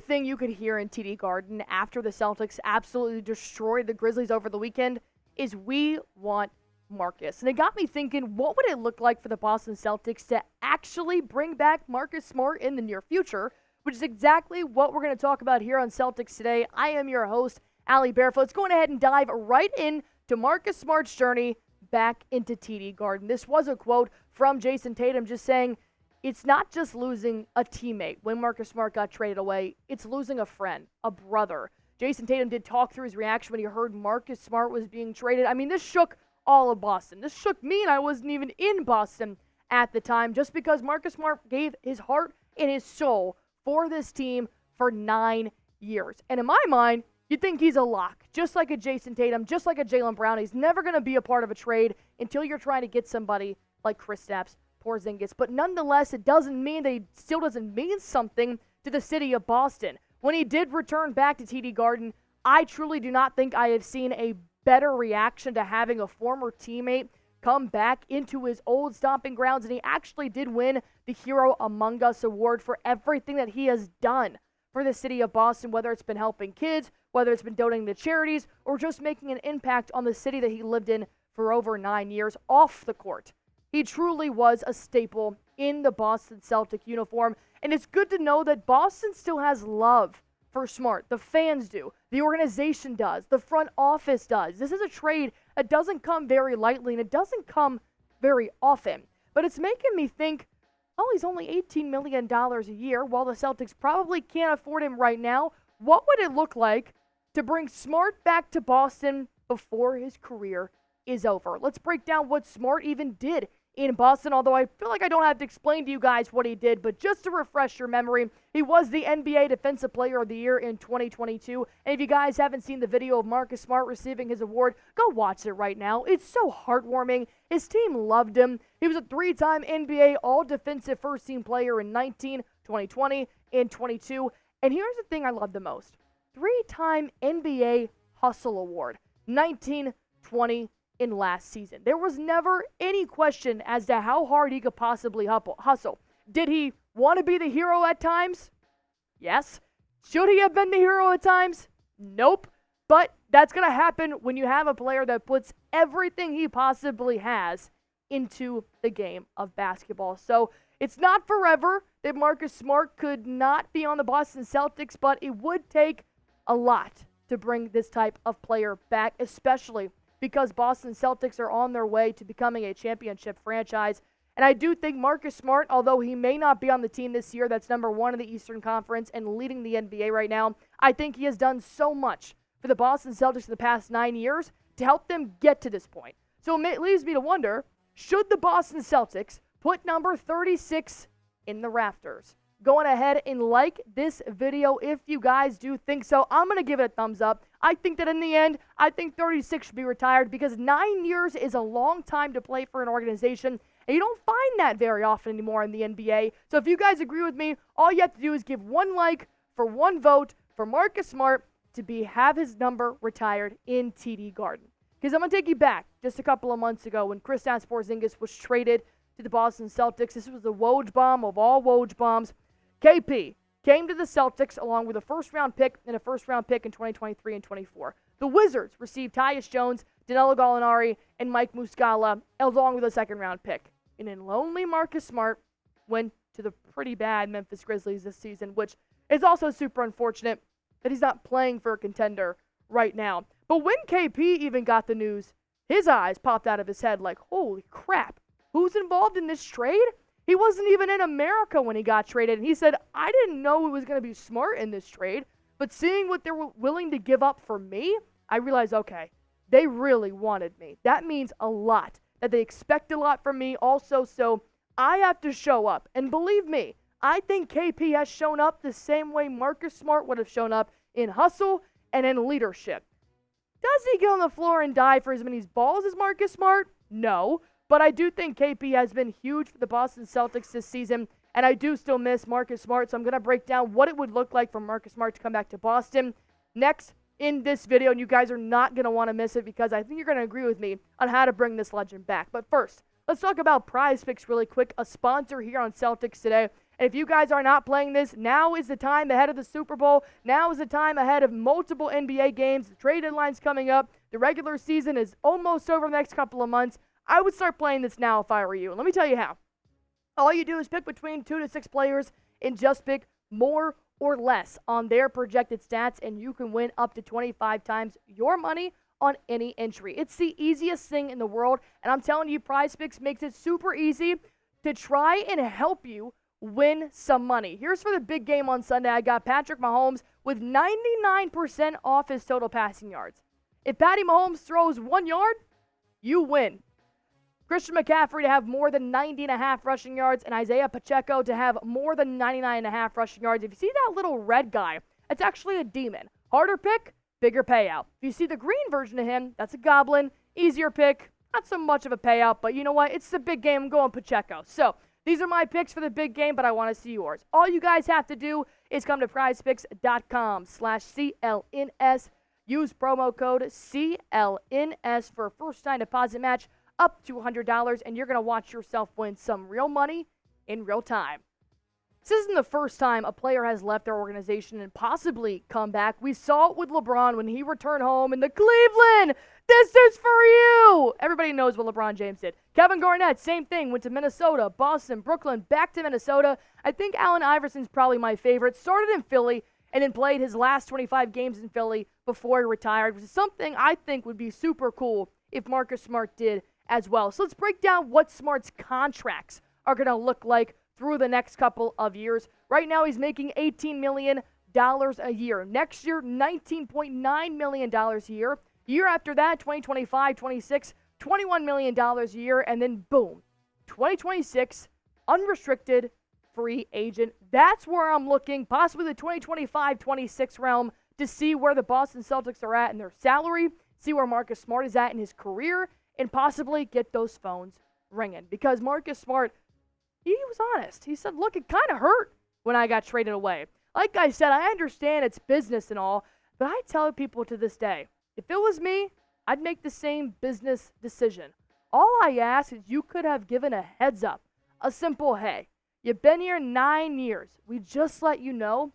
thing you could hear in TD Garden after the Celtics absolutely destroyed the Grizzlies over the weekend is, "We want Marcus." And it got me thinking, what would it look like for the Boston Celtics to actually bring back Marcus Smart in the near future, which is exactly what we're going to talk about here on Celtics Today. I am your host, Allie Barefoot. Let's go ahead and dive right into Marcus Smart's journey back into TD Garden. This was a quote from Jayson Tatum just saying, it's not just losing a teammate when Marcus Smart got traded away, it's losing a friend, a brother. Jayson Tatum did talk through his reaction when he heard Marcus Smart was being traded. I mean, this shook all of Boston. This shook me, and I wasn't even in Boston at the time, just because Marcus Smart gave his heart and his soul for this team for 9 years. And in my mind, you'd think he's a lock, just like a Jayson Tatum, just like a Jaylen Brown. He's never going to be a part of a trade until you're trying to get somebody like Kristaps Porzingis. But nonetheless, it doesn't mean that he still doesn't mean something to the city of Boston. When he did return back to TD Garden, I truly do not think I have seen a better reaction to having a former teammate come back into his old stomping grounds. And he actually did win the Hero Among Us award for everything that he has done for the city of Boston, whether it's been helping kids, whether it's been donating to charities, or just making an impact on the city that he lived in for over 9 years off the court. He truly was a staple in the Boston Celtic uniform, and it's good to know that Boston still has love for Smart. The fans do. The organization does. The front office does. This is a trade that doesn't come very lightly, and it doesn't come very often. But it's making me think, oh, he's only $18 million a year. While the Celtics probably can't afford him right now, what would it look like to bring Smart back to Boston before his career is over? Let's break down what Smart even did in Boston, although I feel like I don't have to explain to you guys what he did, but just to refresh your memory, he was the NBA Defensive Player of the Year in 2022, and if you guys haven't seen the video of Marcus Smart receiving his award, go watch it right now. It's so heartwarming. His team loved him. He was a 3-time NBA All-Defensive First-Team Player in 19, 2020, and 22, and here's the thing I love the most. 3-time NBA Hustle Award, 19, 20, in last season. There was never any question as to how hard he could possibly hustle. Did he want to be the hero at times? Yes. Should he have been the hero at times? Nope. But that's going to happen when you have a player that puts everything he possibly has into the game of basketball. So it's not forever that Marcus Smart could not be on the Boston Celtics, but it would take a lot to bring this type of player back, especially because Boston Celtics are on their way to becoming a championship franchise. And I do think Marcus Smart, although he may not be on the team this year that's number 1 in the Eastern Conference and leading the NBA right now, I think he has done so much for the Boston Celtics in the past 9 years to help them get to this point. So it leaves me to wonder, should the Boston Celtics put number 36 in the rafters? Going ahead and like this video if you guys do think so. I'm going to give it a thumbs up. I think that in the end, I think 36 should be retired because 9 years is a long time to play for an organization, and you don't find that very often anymore in the NBA. So if you guys agree with me, all you have to do is give 1 like for 1 vote for Marcus Smart to have his number retired in TD Garden. Because I'm going to take you back just a couple of months ago when Kristaps Porzingis was traded to the Boston Celtics. This was the Woj bomb of all Woj bombs. KP came to the Celtics along with a first-round pick and a first-round pick in 2023 and 24. The Wizards received Tyus Jones, Danilo Gallinari, and Mike Muscala along with a second-round pick. And then lonely Marcus Smart went to the pretty bad Memphis Grizzlies this season, which is also super unfortunate that he's not playing for a contender right now. But when KP even got the news, his eyes popped out of his head like, holy crap, who's involved in this trade? He wasn't even in America when he got traded, and he said, I didn't know it was going to be Smart in this trade, but seeing what they were willing to give up for me, I realized, okay, they really wanted me. That means a lot, that they expect a lot from me also, so I have to show up. And believe me, I think KP has shown up the same way Marcus Smart would have shown up in hustle and in leadership. Does he get on the floor and die for as many balls as Marcus Smart? No. But I do think KP has been huge for the Boston Celtics this season, and I do still miss Marcus Smart, so I'm going to break down what it would look like for Marcus Smart to come back to Boston next in this video, and you guys are not going to want to miss it because I think you're going to agree with me on how to bring this legend back. But first, let's talk about Prize Picks really quick, a sponsor here on Celtics Today. And if you guys are not playing this, now is the time ahead of the Super Bowl. Now is the time ahead of multiple NBA games. The trade deadline's coming up. The regular season is almost over the next couple of months. I would start playing this now if I were you. And let me tell you how. All you do is pick between 2 to 6 players and just pick more or less on their projected stats, and you can win up to 25 times your money on any entry. It's the easiest thing in the world, and I'm telling you, PrizePicks makes it super easy to try and help you win some money. Here's for the big game on Sunday. I got Patrick Mahomes with 99% off his total passing yards. If Patty Mahomes throws 1 yard, you win. Christian McCaffrey to have more than 90.5 rushing yards, and Isaiah Pacheco to have more than 99.5 rushing yards. If you see that little red guy, it's actually a demon. Harder pick, bigger payout. If you see the green version of him, that's a goblin. Easier pick, not so much of a payout, but you know what? It's the big game. I'm going Pacheco. So these are my picks for the big game, but I want to see yours. All you guys have to do is come to prizepicks.com/CLNS. Use promo code CLNS for a first-time deposit match up to $100, and you're going to watch yourself win some real money in real time. This isn't the first time a player has left their organization and possibly come back. We saw it with LeBron when he returned home in the Cleveland. This is for you. Everybody knows what LeBron James did. Kevin Garnett, same thing, went to Minnesota, Boston, Brooklyn, back to Minnesota. I think Allen Iverson's probably my favorite. Started in Philly and then played his last 25 games in Philly before he retired, which is something I think would be super cool if Marcus Smart did as well. So let's break down what Smart's contracts are going to look like through the next couple of years. Right now, he's making $18 million a year. Next year, $19.9 million a year. Year after that, 2025, 26, $21 million a year. And then, boom, 2026, unrestricted free agent. That's where I'm looking, possibly the 2025-26 realm, to see where the Boston Celtics are at in their salary, see where Marcus Smart is at in his career, and possibly get those phones ringing. Because Marcus Smart, he was honest. He said, look, it kind of hurt when I got traded away. Like I said, I understand it's business and all, but I tell people to this day, if it was me, I'd make the same business decision. All I ask is you could have given a heads up, a simple, hey, you've been here 9 years. We just let you know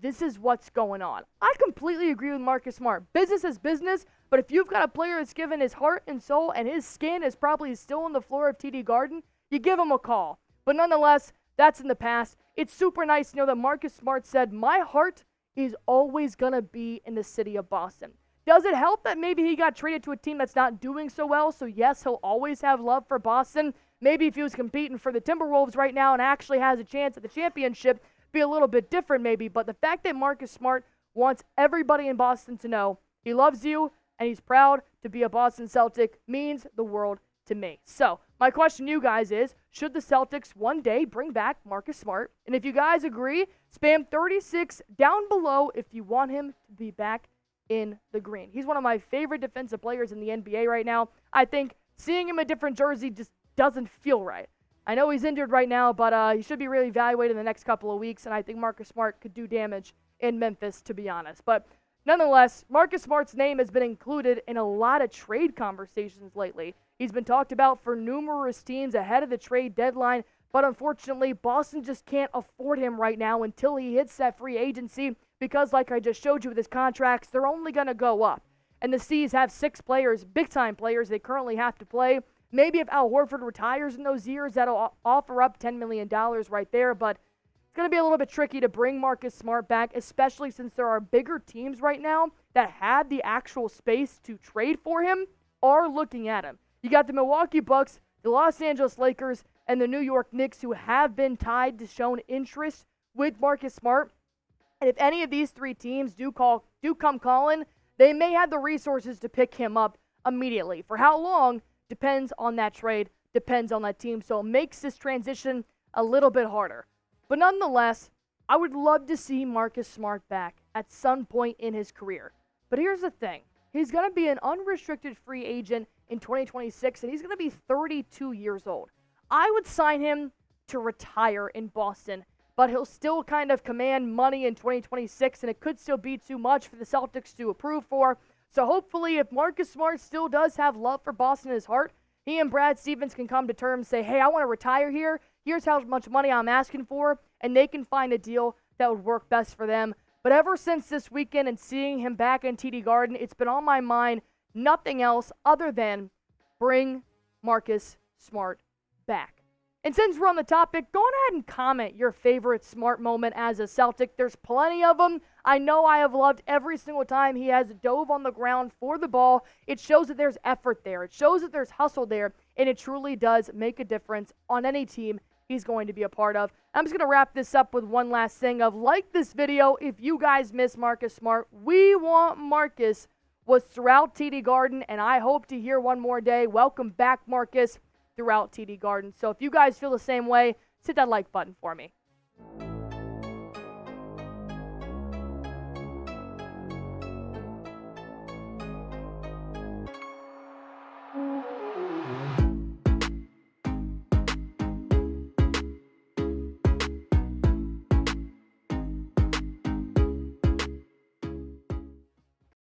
this is what's going on. I completely agree with Marcus Smart. Business is business, but if you've got a player that's given his heart and soul and his skin is probably still on the floor of TD Garden, you give him a call. But nonetheless, that's in the past. It's super nice to know that Marcus Smart said, my heart is always going to be in the city of Boston. Does it help that maybe he got traded to a team that's not doing so well? So yes, he'll always have love for Boston. Maybe if he was competing for the Timberwolves right now and actually has a chance at the championship, be a little bit different maybe. But the fact that Marcus Smart wants everybody in Boston to know he loves you and he's proud to be a Boston Celtic means the world to me. So my question to you guys is, should the Celtics one day bring back Marcus Smart? And if you guys agree, spam 36 down below if you want him to be back in the green. He's one of my favorite defensive players in the NBA right now. I think seeing him in a different jersey just doesn't feel right. I know he's injured right now, but he should be really evaluated in the next couple of weeks, and I think Marcus Smart could do damage in Memphis, to be honest. But nonetheless, Marcus Smart's name has been included in a lot of trade conversations lately. He's been talked about for numerous teams ahead of the trade deadline, but unfortunately, Boston just can't afford him right now until he hits that free agency because, like I just showed you with his contracts, they're only going to go up. And the C's have 6 players, big-time players they currently have to play. Maybe if Al Horford retires in those years, that'll offer up $10 million right there, but it's going to be a little bit tricky to bring Marcus Smart back, especially since there are bigger teams right now that have the actual space to trade for him are looking at him. You got the Milwaukee Bucks, the Los Angeles Lakers, and the New York Knicks who have been tied to shown interest with Marcus Smart. And if any of these 3 teams do come calling, they may have the resources to pick him up immediately. For how long depends on that trade, depends on that team. So it makes this transition a little bit harder. But nonetheless, I would love to see Marcus Smart back at some point in his career. But here's the thing. He's going to be an unrestricted free agent in 2026, and he's going to be 32 years old. I would sign him to retire in Boston, but he'll still kind of command money in 2026, and it could still be too much for the Celtics to approve for. So hopefully, if Marcus Smart still does have love for Boston in his heart, he and Brad Stevens can come to terms and say, hey, I want to retire here. Here's how much money I'm asking for. and they can find a deal that would work best for them. But ever since this weekend and seeing him back in TD Garden, it's been on my mind nothing else other than bring Marcus Smart back. And since we're on the topic, go ahead and comment your favorite Smart moment as a Celtic. There's plenty of them. I know I have loved every single time he has dove on the ground for the ball. It shows that there's effort there. It shows that there's hustle there, and it truly does make a difference on any team he's going to be a part of. I'm just going to wrap this up with one last thing of like this video. If you guys miss Marcus Smart, we want Marcus was throughout TD Garden, and I hope to hear one more day. Welcome back, Marcus, throughout TD Garden. So if you guys feel the same way, hit that like button for me.